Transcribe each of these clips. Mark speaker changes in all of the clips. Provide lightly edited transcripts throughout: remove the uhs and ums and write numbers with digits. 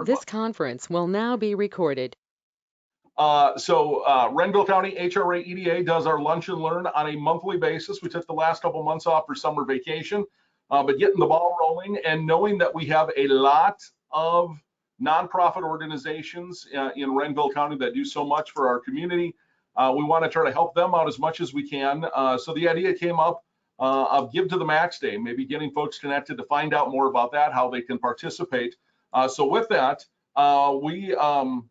Speaker 1: This conference will now be recorded.
Speaker 2: Renville County HRA EDA does our lunch and learn on a monthly basis. We took the last couple months off for summer vacation, but getting the ball rolling and knowing that we have a lot of nonprofit organizations in Renville County that do so much for our community. We want to try to help them out as much as we can. So the idea came up of Give to the Max Day, maybe getting folks connected to find out more about that, how they can participate. So with that, wrong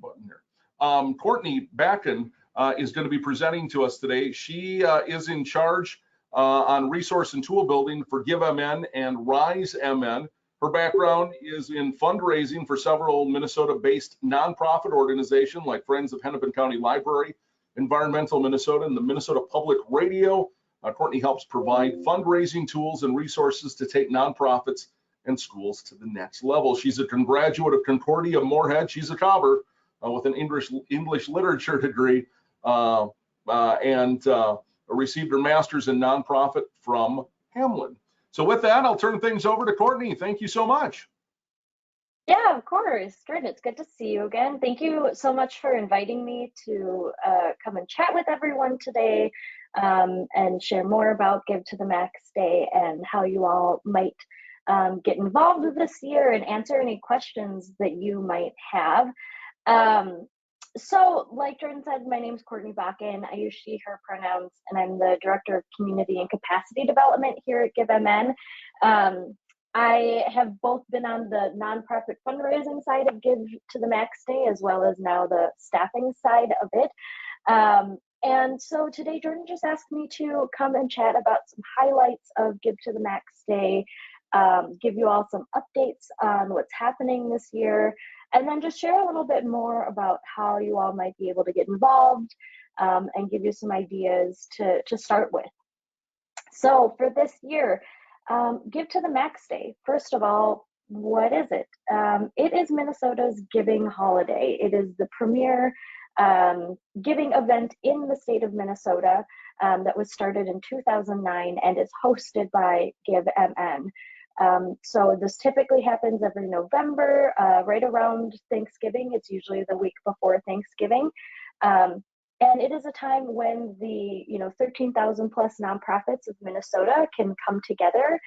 Speaker 2: button here. Courtney Backen is going to be presenting to us today. She is in charge on resource and tool building for GiveMN and Rise MN. Her background is in fundraising for several Minnesota-based nonprofit organizations like Friends of Hennepin County Library, Environmental Minnesota, and the Minnesota Public Radio. Courtney helps provide fundraising tools and resources to take nonprofits and schools to the next level. She's a graduate of Concordia Moorhead. She's a Cobber with an English literature degree and received her master's in nonprofit from Hamlin. So with that, I'll turn things over to Courtney. Thank you so much.
Speaker 3: Yeah, of course. Good. It's good to see you again. Thank you so much for inviting me to come and chat with everyone today and share more about Give to the Max Day and how you all might get involved with this year and answer any questions that you might have. So like Jordan said, my name is Courtney Backen. I use she, her pronouns, and I'm the Director of Community and Capacity Development here at GiveMN. I have both been on the nonprofit fundraising side of Give to the Max Day, as well as now the staffing side of it. And so today, Jordan just asked me to come and chat about some highlights of Give to the Max Day, give you all some updates on what's happening this year, and then just share a little bit more about how you all might be able to get involved and give you some ideas to start with. So for this year, Give to the Max Day, first of all, what is it? It is Minnesota's giving holiday. It is the premier giving event in the state of Minnesota that was started in 2009 and is hosted by GiveMN. So this typically happens every November, right around Thanksgiving. It's usually the week before Thanksgiving. And it is a time when the 13,000 plus nonprofits of Minnesota can come together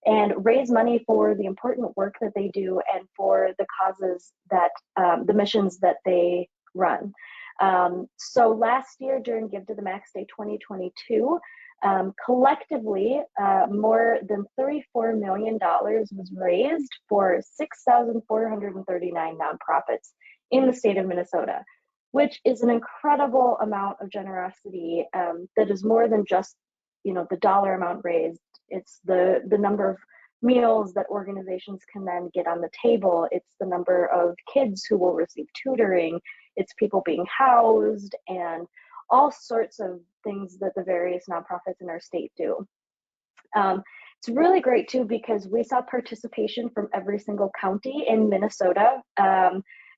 Speaker 3: and raise money for the important work that they do and for the causes that, the missions that they run. So last year during Give to the Max Day 2022, collectively, more than $34 million was raised for 6,439 nonprofits in the state of Minnesota, which is an incredible amount of generosity that is more than just, the dollar amount raised. It's the number of meals that organizations can then get on the table. It's the number of kids who will receive tutoring. It's people being housed and all sorts of things that the various nonprofits in our state do. It's really great too because we saw participation from every single county in Minnesota.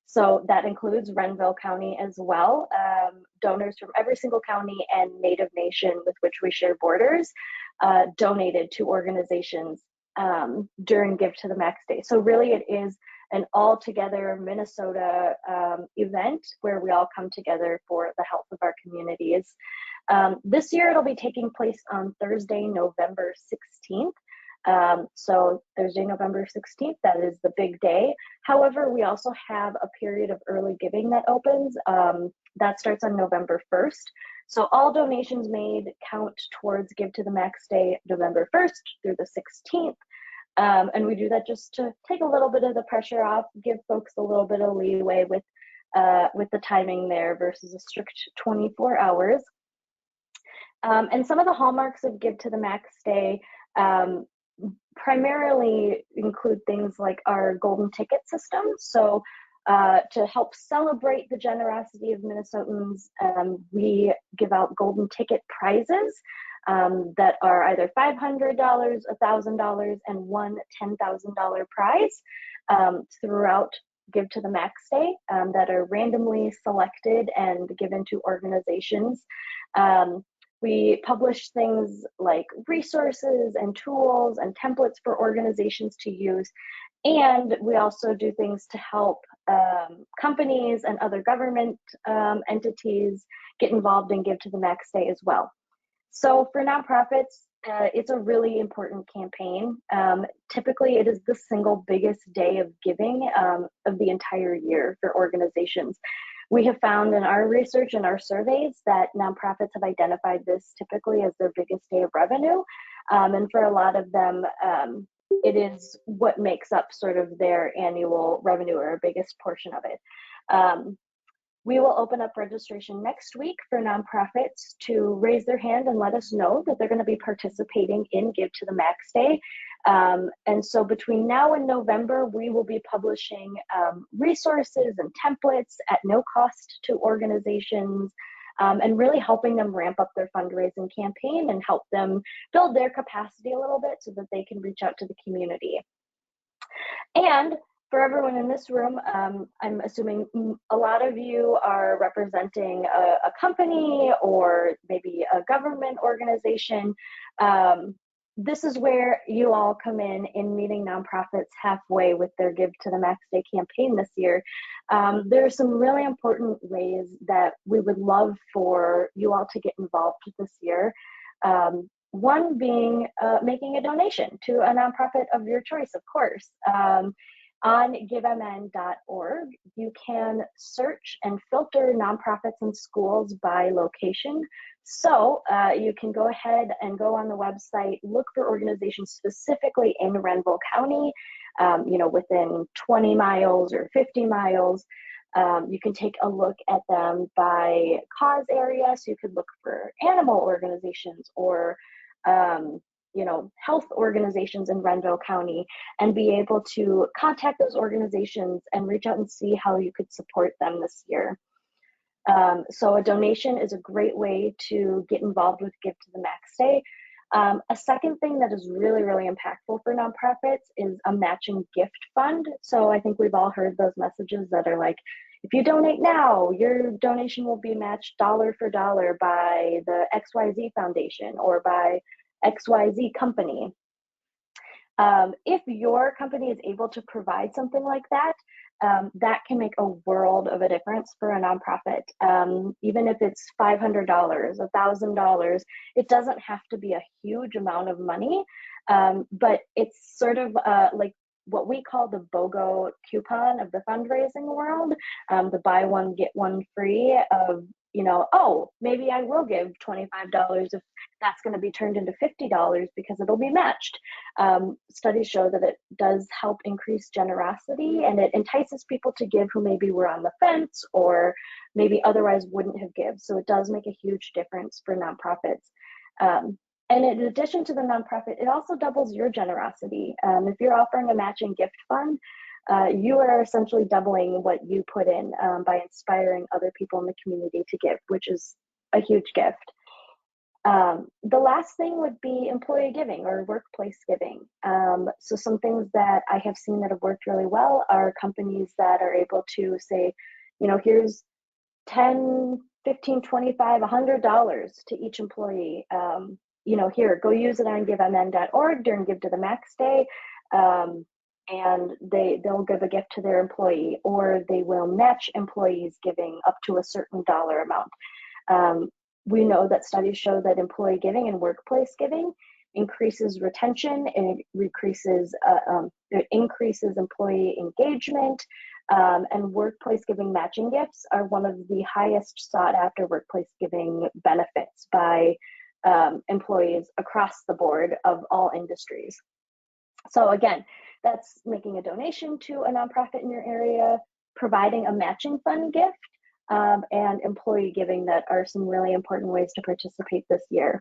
Speaker 3: So that includes Renville County as well. Donors from every single county and Native Nation with which we share borders donated to organizations during Give to the Max Day. So really it is an all-together Minnesota event where we all come together for the health of our communities. This year it'll be taking place on Thursday, November 16th. So Thursday, November 16th, that is the big day. However, we also have a period of early giving that opens. That starts on November 1st. So all donations made count towards Give to the Max Day, November 1st through the 16th. And we do that just to take a little bit of the pressure off, give folks a little bit of leeway with the timing there versus a strict 24 hours. And some of the hallmarks of Give to the Max Day primarily include things like our golden ticket system. So to help celebrate the generosity of Minnesotans, we give out golden ticket prizes that are either $500, $1,000, and one $10,000 prize throughout Give to the Max Day that are randomly selected and given to organizations. We publish things like resources and tools and templates for organizations to use. And we also do things to help companies and other government entities get involved and give to the Max Day as well. So for nonprofits, it's a really important campaign. Typically, it is the single biggest day of giving of the entire year for organizations. We have found in our research and our surveys that nonprofits have identified this typically as their biggest day of revenue. And for a lot of them, it is what makes up sort of their annual revenue or a biggest portion of it. We will open up registration next week for nonprofits to raise their hand and let us know that they're going to be participating in Give to the Max Day. And so between now and November, we will be publishing resources and templates at no cost to organizations, and really helping them ramp up their fundraising campaign and help them build their capacity a little bit so that they can reach out to the community. And for everyone in this room, I'm assuming a lot of you are representing a company or maybe a government organization. This is where you all come in meeting nonprofits halfway with their Give to the Max Day campaign this year. There are some really important ways that we would love for you all to get involved this year. One being making a donation to a nonprofit of your choice, of course. On givemn.org, you can search and filter nonprofits and schools by location. So you can go ahead and go on the website, look for organizations specifically in Renville County, within 20 miles or 50 miles. You can take a look at them by cause area. So you could look for animal organizations or health organizations in Renville County, and be able to contact those organizations and reach out and see how you could support them this year. So a donation is a great way to get involved with Give to the Max Day. A second thing that is really, really impactful for nonprofits is a matching gift fund. So I think we've all heard those messages that are like, if you donate now, your donation will be matched dollar for dollar by the XYZ Foundation or by XYZ company. If your company is able to provide something like that, that can make a world of a difference for a nonprofit. Even if it's $500, $1,000, it doesn't have to be a huge amount of money, but it's sort of like what we call the BOGO coupon of the fundraising world, the buy one, get one free of, oh, maybe I will give $25 if that's going to be turned into $50 because it'll be matched. Studies show that it does help increase generosity, and it entices people to give who maybe were on the fence or maybe otherwise wouldn't have given. So it does make a huge difference for nonprofits. And in addition to the nonprofit, it also doubles your generosity. If you're offering a matching gift fund, you are essentially doubling what you put in by inspiring other people in the community to give, which is a huge gift. The last thing would be employee giving or workplace giving. So some things that I have seen that have worked really well are companies that are able to say, here's 10, 15, 25, $100 to each employee. Here, go use it on givemn.org during Give to the Max Day. And they'll give a gift to their employee, or they will match employees giving up to a certain dollar amount. We know that studies show that employee giving and workplace giving increases retention, and it increases employee engagement, and workplace giving matching gifts are one of the highest sought after workplace giving benefits by employees across the board of all industries. So again, that's making a donation to a nonprofit in your area, providing a matching fund gift, and employee giving that are some really important ways to participate this year.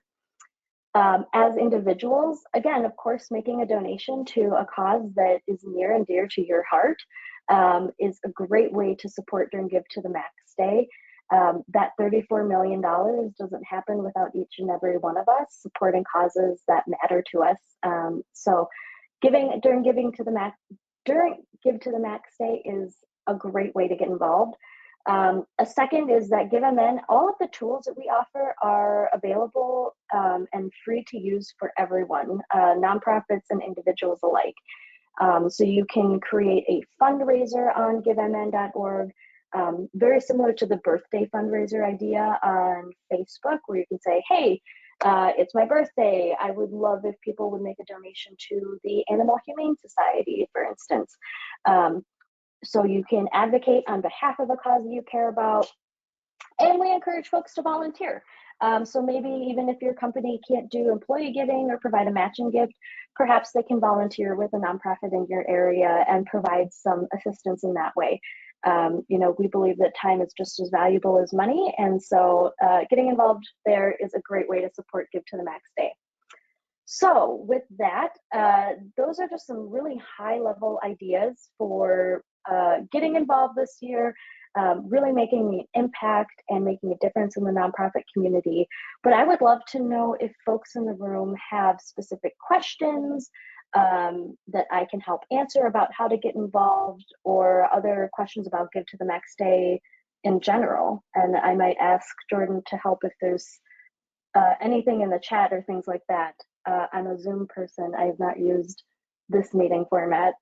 Speaker 3: As individuals, again, of course, making a donation to a cause that is near and dear to your heart is a great way to support during Give to the Max Day. That $34 million doesn't happen without each and every one of us supporting causes that matter to us. So during Give to the Max Day is a great way to get involved. A second is that GiveMN, all of the tools that we offer are available and free to use for everyone, nonprofits and individuals alike. So you can create a fundraiser on givemn.org, very similar to the birthday fundraiser idea on Facebook, where you can say, hey, it's my birthday. I would love if people would make a donation to the Animal Humane Society, for instance. So you can advocate on behalf of a cause you care about, and we encourage folks to volunteer. So maybe even if your company can't do employee giving or provide a matching gift, perhaps they can volunteer with a nonprofit in your area and provide some assistance in that way. We believe that time is just as valuable as money, and so getting involved there is a great way to support Give to the Max Day. So with that, those are just some really high-level ideas for getting involved this year, really making an impact and making a difference in the nonprofit community. But I would love to know if folks in the room have specific questions that I can help answer about how to get involved, or other questions about Give to the Max Day in general. And I might ask Jordan to help if there's anything in the chat or things like that. I'm a Zoom person. I have not used this meeting format,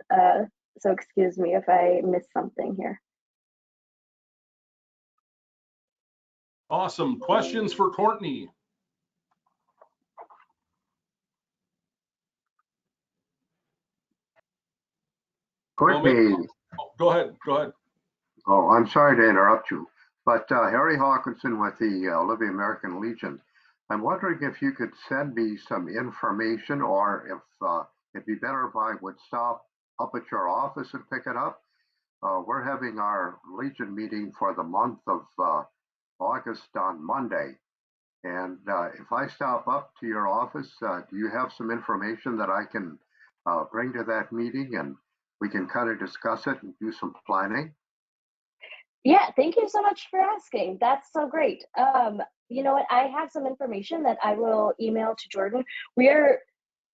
Speaker 3: so excuse me if I miss something here.
Speaker 2: Awesome. Questions for Courtney?
Speaker 4: Courtney.
Speaker 2: Go ahead.
Speaker 4: Oh, I'm sorry to interrupt you, but Harry Hawkinson with the Olivia American Legion. I'm wondering if you could send me some information, or if it'd be better if I would stop up at your office and pick it up. We're having our Legion meeting for the month of August on Monday. And if I stop up to your office, do you have some information that I can bring to that meeting, and we can kind of discuss it and do some planning?
Speaker 3: Yeah, thank you so much for asking. That's so great. You know what? I have some information that I will email to Jordan. We are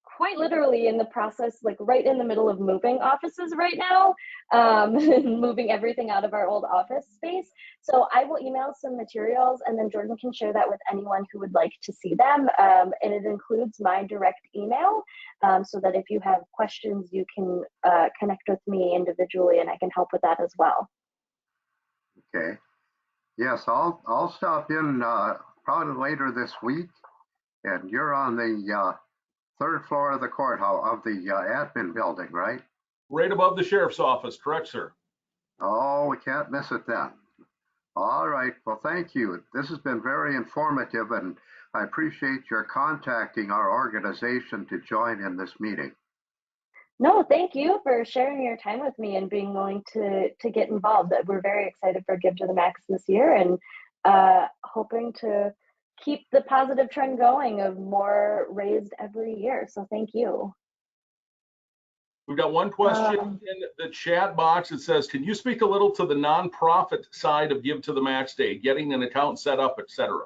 Speaker 3: quite literally in the process, like right in the middle of moving offices right now, moving everything out of our old office space. So I will email some materials, and then Jordan can share that with anyone who would like to see them. And it includes my direct email, so that if you have questions, you can connect with me individually, and I can help with that as well.
Speaker 4: Okay. Yes, I'll stop in probably later this week, and you're on the third floor of the courthouse of the admin building, right?
Speaker 2: Right above the sheriff's office, correct, sir?
Speaker 4: Oh, we can't miss it then. All right. Well, thank you. This has been very informative, and I appreciate your contacting our organization to join in this meeting.
Speaker 3: No, thank you for sharing your time with me and being willing to get involved. We're very excited for Give to the Max this year, and hoping to keep the positive trend going of more raised every year. So thank you.
Speaker 2: We've got one question in the chat box. It says, can you speak a little to the nonprofit side of Give to the Max Day, getting an account set up, etc.?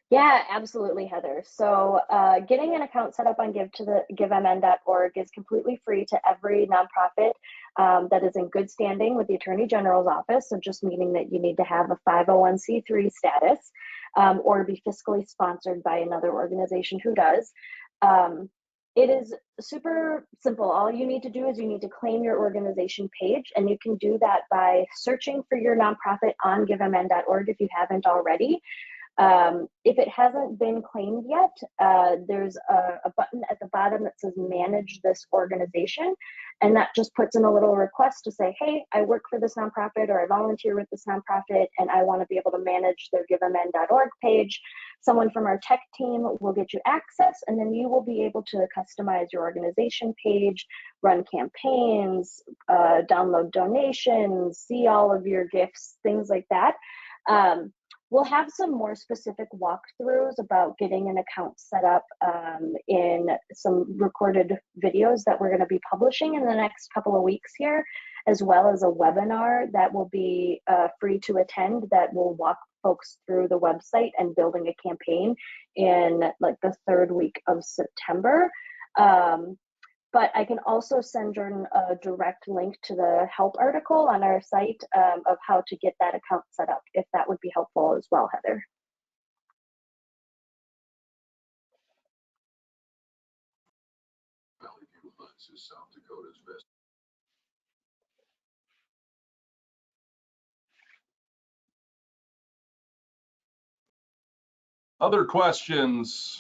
Speaker 3: Yeah, absolutely, Heather. So getting an account set up on givemn.org is completely free to every nonprofit that is in good standing with the Attorney General's office. So just meaning that you need to have a 501c3 status, or be fiscally sponsored by another organization who does. It is super simple. All you need to do is you need to claim your organization page, and you can do that by searching for your nonprofit on givemn.org if you haven't already. If it hasn't been claimed yet, there's a button at the bottom that says manage this organization, and that just puts in a little request to say, hey, I work for this nonprofit, or I volunteer with this nonprofit, and I want to be able to manage their givemn.org page. Someone from our tech team will get you access, and then you will be able to customize your organization page, run campaigns, download donations, see all of your gifts, things like that. We'll have some more specific walkthroughs about getting an account set up in some recorded videos that we're going to be publishing in the next couple of weeks here, as well as a webinar that will be free to attend that will walk folks through the website and building a campaign in like the third week of September. but I can also send Jordan a direct link to the help article on our site of how to get that account set up, if that would be helpful as well, Heather.
Speaker 2: South Dakota's best. Other questions,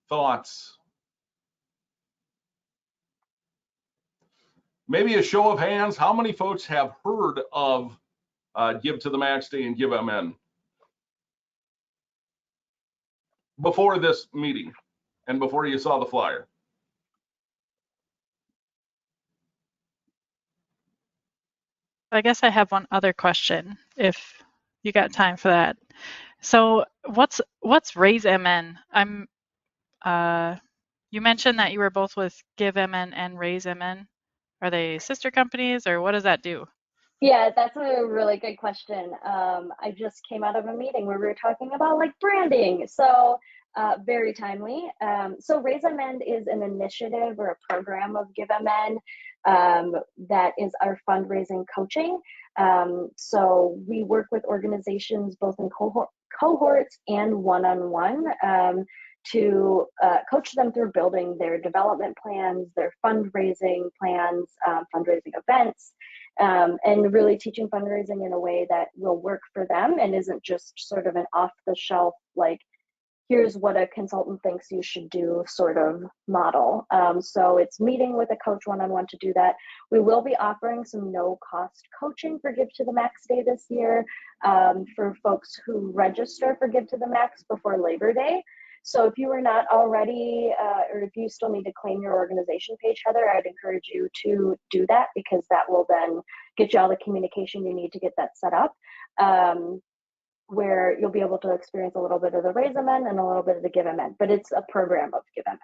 Speaker 2: thoughts? Maybe a show of hands, how many folks have heard of Give to the Max Day and Give MN before this meeting and before you saw the flyer?
Speaker 5: I guess I have one other question, if you got time for that. So what's Raise MN? You mentioned that you were both with Give MN and Raise MN. Are they sister companies, or what does that do?
Speaker 3: Yeah, that's a really good question. I just came out of a meeting where we were talking about like branding, so very timely. So Raise MN is an initiative or a program of Give MN that is our fundraising coaching. So we work with organizations both in cohorts and one-on-one to coach them through building their development plans, their fundraising plans, fundraising events, and really teaching fundraising in a way that will work for them and isn't just sort of an off-the-shelf, like, here's what a consultant thinks you should do sort of model. So it's meeting with a coach one-on-one to do that. We will be offering some no-cost coaching for Give to the Max Day this year for folks who register for Give to the Max before Labor Day. So if you are not already, or if you still need to claim your organization page, Heather, I'd encourage you to do that, because that will then get you all the communication you need to get that set up, where you'll be able to experience a little bit of the Raise MN and a little bit of the Give MN, but it's a program of Give MN.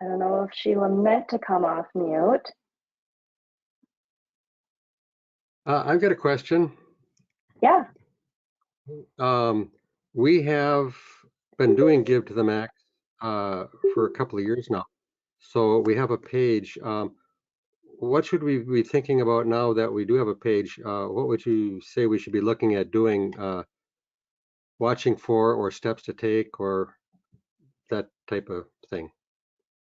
Speaker 3: I don't know if Sheila meant to come off mute.
Speaker 6: I've got a question.
Speaker 3: Yeah.
Speaker 6: We have been doing Give to the Max for a couple of years now. So we have a page. What should we be thinking about now that we do have a page? What would you say we should be looking at doing, watching for, or steps to take, or that type of thing?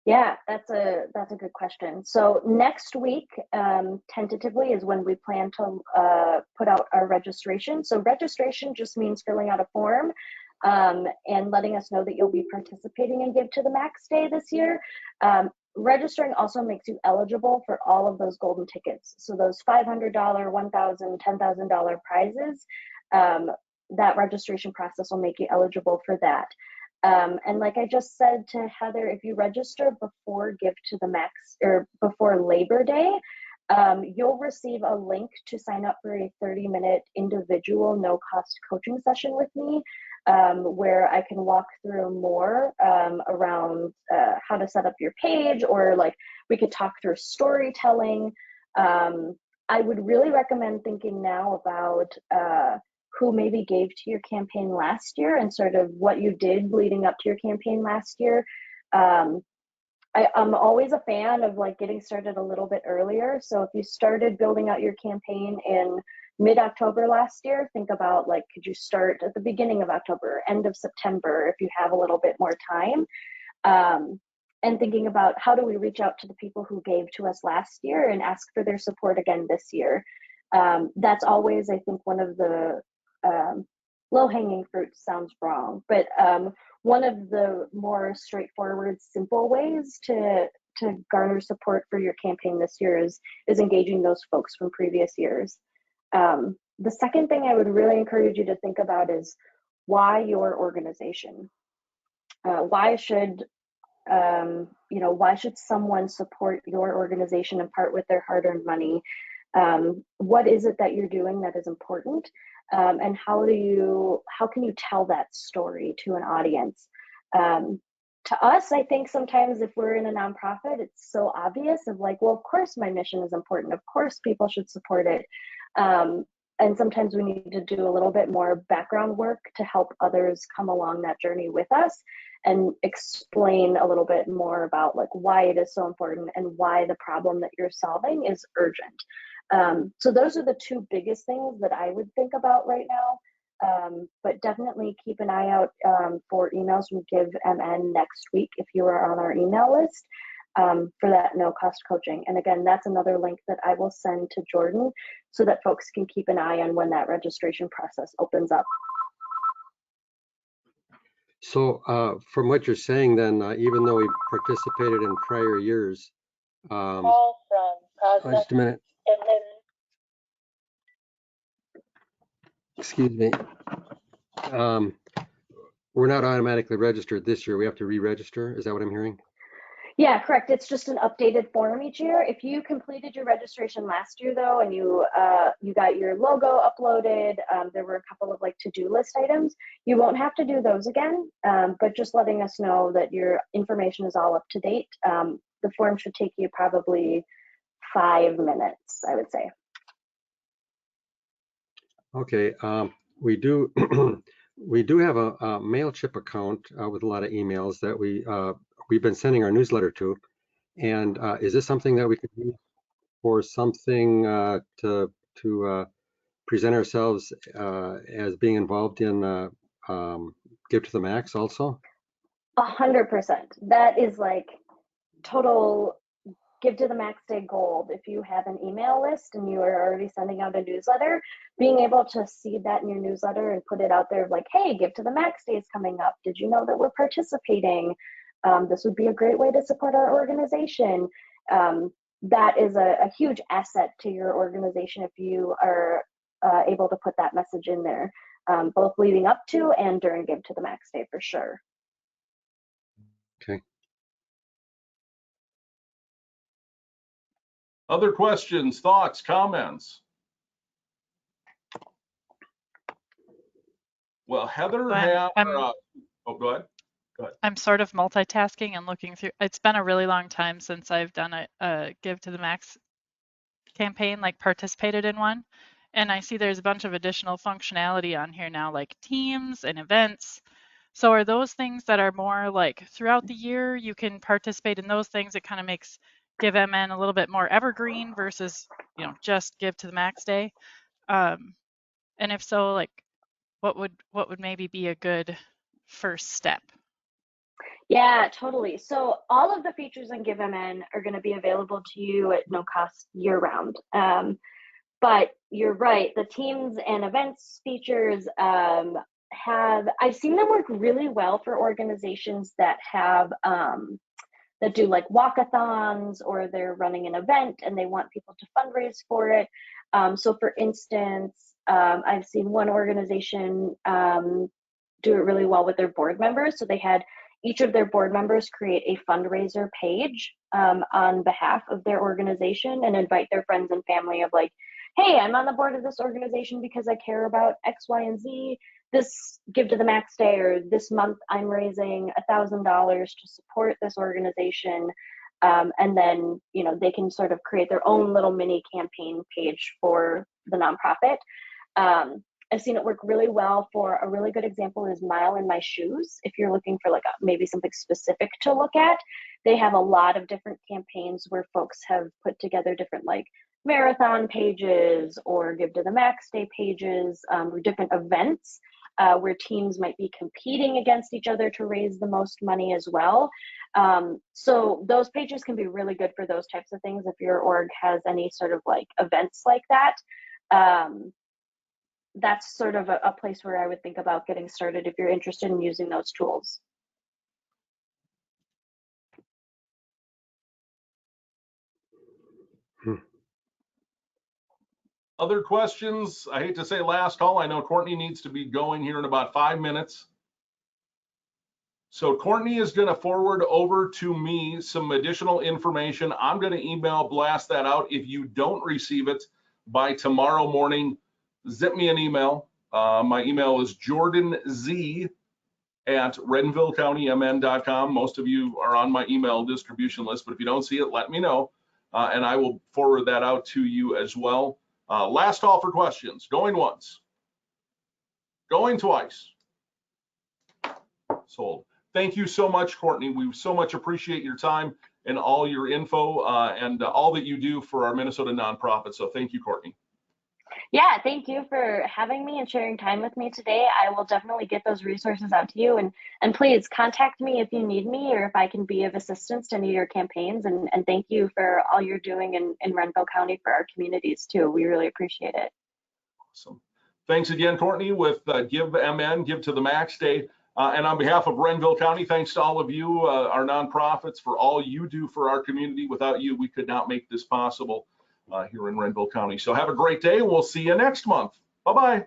Speaker 3: Yeah, that's a good question. So next week, tentatively, is when we plan to put out our registration. So registration just means filling out a form and letting us know that you'll be participating in Give to the Max Day this year. Registering also makes you eligible for all of those golden tickets. So those $500, $1,000, $10,000 prizes, that registration process will make you eligible for that. And like I just said to Heather, if you register before Give to the Max or before Labor Day, you'll receive a link to sign up for a 30-minute individual no-cost coaching session with me, where I can walk through more around how to set up your page, or like we could talk through storytelling. I would really recommend thinking now about who maybe gave to your campaign last year and sort of what you did leading up to your campaign last year. I'm always a fan of like getting started a little bit earlier. So if you started building out your campaign in mid-October last year, think about like, could you start at the beginning of October, end of September, if you have a little bit more time? And thinking about how do we reach out to the people who gave to us last year and ask for their support again this year. That's always, I think, one of the low-hanging fruit sounds wrong, but one of the more straightforward, simple ways to garner support for your campaign this year is engaging those folks from previous years. The second thing I would really encourage you to think about is why your organization. Why should why should someone support your organization and part with their hard-earned money? What is it that you're doing that is important? And how can you tell that story to an audience? To us, I think sometimes if we're in a nonprofit, it's so obvious of like, well, of course my mission is important. Of course people should support it. and sometimes we need to do a little bit more background work to help others come along that journey with us and explain a little bit more about like why it is so important and why the problem that you're solving is urgent. So those are the two biggest things that I would think about right now. But definitely keep an eye out for emails from GiveMN next week if you are on our email list for that no cost coaching. And again, that's another link that I will send to Jordan so that folks can keep an eye on when that registration process opens up.
Speaker 6: So from what you're saying then, even though we participated in prior years, just a minute. Excuse me. We're not automatically registered this year. We have to re-register. Is that what I'm hearing?
Speaker 3: Yeah, correct. It's just an updated form each year. If you completed your registration last year though, and you got your logo uploaded, there were a couple of like to-do list items, you won't have to do those again, but just letting us know that your information is all up to date. The form should take you probably 5 minutes, I would say.
Speaker 6: Okay, we do we do have a MailChimp account with a lot of emails that we've been sending our newsletter to. And is this something that we could use for something to present ourselves as being involved in Give to the Max also?
Speaker 3: 100%. That is like total Give to the Max Day gold. If you have an email list and you are already sending out a newsletter, being able to see that in your newsletter and put it out there like, hey, Give to the Max Day is coming up. Did you know that we're participating? This would be a great way to support our organization. That is a huge asset to your organization if you are able to put that message in there, both leading up to and during Give to the Max Day for sure.
Speaker 6: Okay.
Speaker 2: Other questions, thoughts, comments? Well, Heather had, oh, go ahead.
Speaker 5: I'm sort of multitasking and looking through. It's been a really long time since I've done a Give to the Max campaign, like participated in one. And I see there's a bunch of additional functionality on here now, like teams and events. So are those things that are more like throughout the year, you can participate in those things? It kind of makes GiveMN a little bit more evergreen versus, you know, just Give to the Max Day. And if so, like what would maybe be a good first step?
Speaker 3: Yeah, totally. So all of the features in GiveMN are going to be available to you at no cost year round. But you're right, the teams and events features I've seen them work really well for organizations that have that do like walkathons, or they're running an event and they want people to fundraise for it. So for instance, I've seen one organization do it really well with their board members. So they had each of their board members create a fundraiser page on behalf of their organization and invite their friends and family of like, hey, I'm on the board of this organization because I care about X, Y, and Z. This Give to the Max Day or this month I'm raising $1,000 to support this organization. And then, you know, they can sort of create their own little mini campaign page for the nonprofit. I've seen it work really well for a really good example is Mile in My Shoes. If you're looking for like maybe something specific to look at, they have a lot of different campaigns where folks have put together different like marathon pages or Give to the Max Day pages, or different events where teams might be competing against each other to raise the most money as well. So those pages can be really good for those types of things if your org has any sort of like events like that. That's sort of a place where I would think about getting started if you're interested in using those tools.
Speaker 2: Other questions? I hate to say last call. I know Courtney needs to be going here in about 5 minutes. So Courtney is going to forward over to me some additional information. I'm going to email blast that out. If you don't receive it by tomorrow morning, zip me an email. My email is jordanz@renvilleCountyMN.com. Most of you are on my email distribution list, but if you don't see it, let me know, and I will forward that out to you as well. Last call for questions. Going once. Going twice. Sold. Thank you so much, Courtney. We so much appreciate your time and all your info and all that you do for our Minnesota nonprofit. So thank you, Courtney.
Speaker 3: Yeah, thank you for having me and sharing time with me today. I will definitely get those resources out to you, and please contact me if you need me or if I can be of assistance to any of your campaigns. And thank you for all you're doing in Renville County for our communities too. We really appreciate it.
Speaker 2: Awesome. Thanks again, Courtney, with Give MN, Give to the Max Day. And on behalf of Renville County, thanks to all of you, our nonprofits, for all you do for our community. Without you, we could not make this possible here in Renville County. So have a great day. We'll see you next month. Bye-bye.